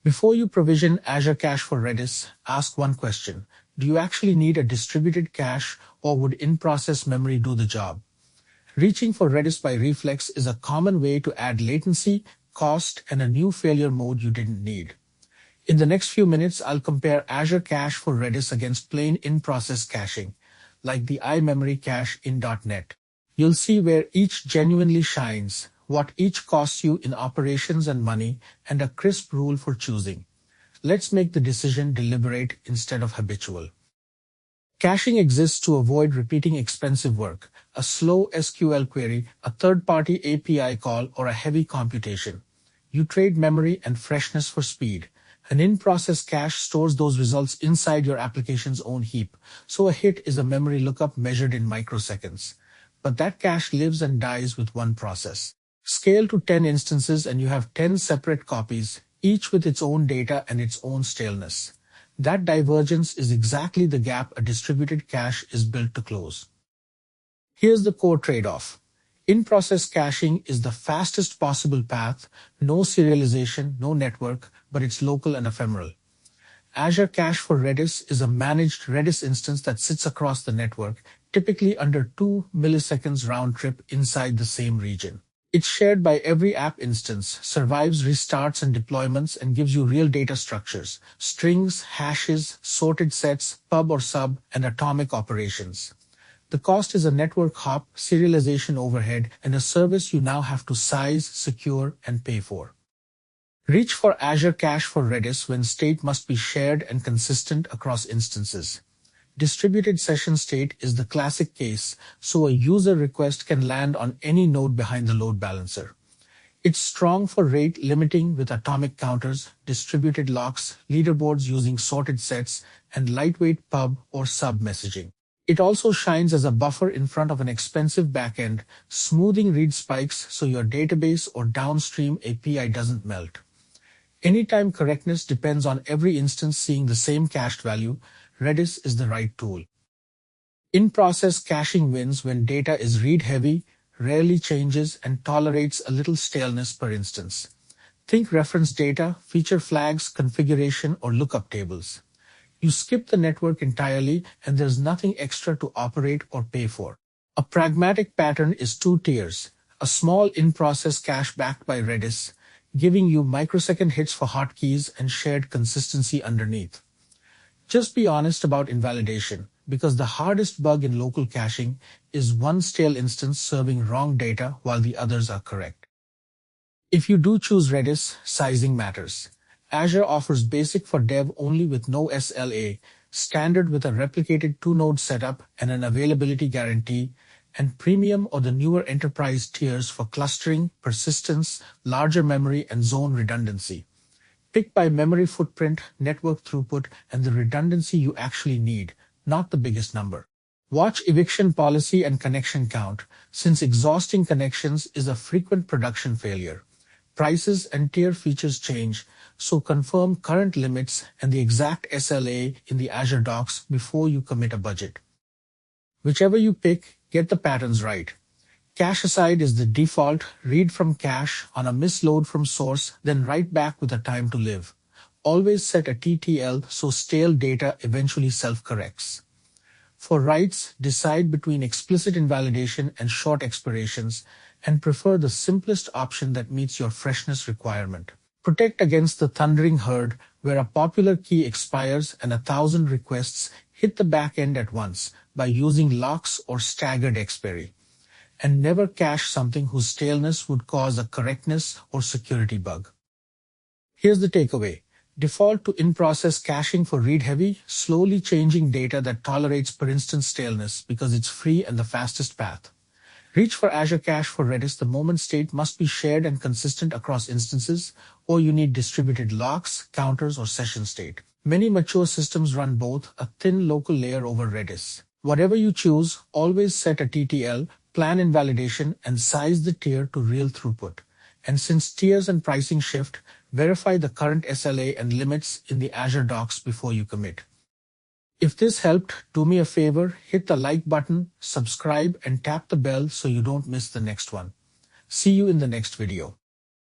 Before you provision Azure Cache for Redis, ask one question. Do you actually need a distributed cache, or would in-process memory do the job? Reaching for Redis by reflex is a common way to add latency, cost, and a new failure mode you didn't need. In the next few minutes, I'll compare Azure Cache for Redis against plain in-process caching, like the IMemoryCache in .NET. You'll see where each genuinely shines, what each costs you in operations and money, and a crisp rule for choosing. Let's make the decision deliberate instead of habitual. Caching exists to avoid repeating expensive work, a slow SQL query, a third-party API call, or a heavy computation. You trade memory and freshness for speed. An in-process cache stores those results inside your application's own heap, so a hit is a memory lookup measured in microseconds. But that cache lives and dies with one process. Scale to 10 instances and you have 10 separate copies, each with its own data and its own staleness. That divergence is exactly the gap a distributed cache is built to close. Here's the core trade-off. In-process caching is the fastest possible path, no serialization, no network, but it's local and ephemeral. Azure Cache for Redis is a managed Redis instance that sits across the network, typically under 2 milliseconds round trip inside the same region. It's shared by every app instance, survives restarts and deployments, and gives you real data structures, strings, hashes, sorted sets, pub or sub, and atomic operations. The cost is a network hop, serialization overhead, and a service you now have to size, secure, and pay for. Reach for Azure Cache for Redis when state must be shared and consistent across instances. Distributed session state is the classic case, so a user request can land on any node behind the load balancer. It's strong for rate limiting with atomic counters, distributed locks, leaderboards using sorted sets, and lightweight pub or sub messaging. It also shines as a buffer in front of an expensive backend, smoothing read spikes so your database or downstream API doesn't melt. Anytime correctness depends on every instance seeing the same cached value, Redis is the right tool. In-process caching wins when data is read-heavy, rarely changes, and tolerates a little staleness per instance. Think reference data, feature flags, configuration, or lookup tables. You skip the network entirely, and there's nothing extra to operate or pay for. A pragmatic pattern is 2 tiers, a small in-process cache backed by Redis, giving you microsecond hits for hotkeys and shared consistency underneath. Just be honest about invalidation, because the hardest bug in local caching is one stale instance serving wrong data while the others are correct. If you do choose Redis, sizing matters. Azure offers basic for dev only with no SLA, standard with a replicated 2-node setup and an availability guarantee, and premium or the newer enterprise tiers for clustering, persistence, larger memory, and zone redundancy. Pick by memory footprint, network throughput, and the redundancy you actually need, not the biggest number. Watch eviction policy and connection count, since exhausting connections is a frequent production failure. Prices and tier features change, so confirm current limits and the exact SLA in the Azure docs before you commit a budget. Whichever you pick, get the patterns right. Cache aside is the default, read from cache on a misload from source, then write back with a time to live. Always set a TTL so stale data eventually self-corrects. For writes, decide between explicit invalidation and short expirations, and prefer the simplest option that meets your freshness requirement. Protect against the thundering herd, where a popular key expires and 1,000 requests hit the back end at once by using locks or staggered expiry. And never cache something whose staleness would cause a correctness or security bug. Here's the takeaway. Default to in-process caching for read-heavy, slowly changing data that tolerates per instance staleness because it's free and the fastest path. Reach for Azure Cache for Redis the moment state must be shared and consistent across instances, or you need distributed locks, counters, or session state. Many mature systems run both, a thin local layer over Redis. Whatever you choose, always set a TTL, plan invalidation, and size the tier to real throughput. And since tiers and pricing shift, verify the current SLA and limits in the Azure docs before you commit. If this helped, do me a favor, hit the like button, subscribe, and tap the bell so you don't miss the next one. See you in the next video.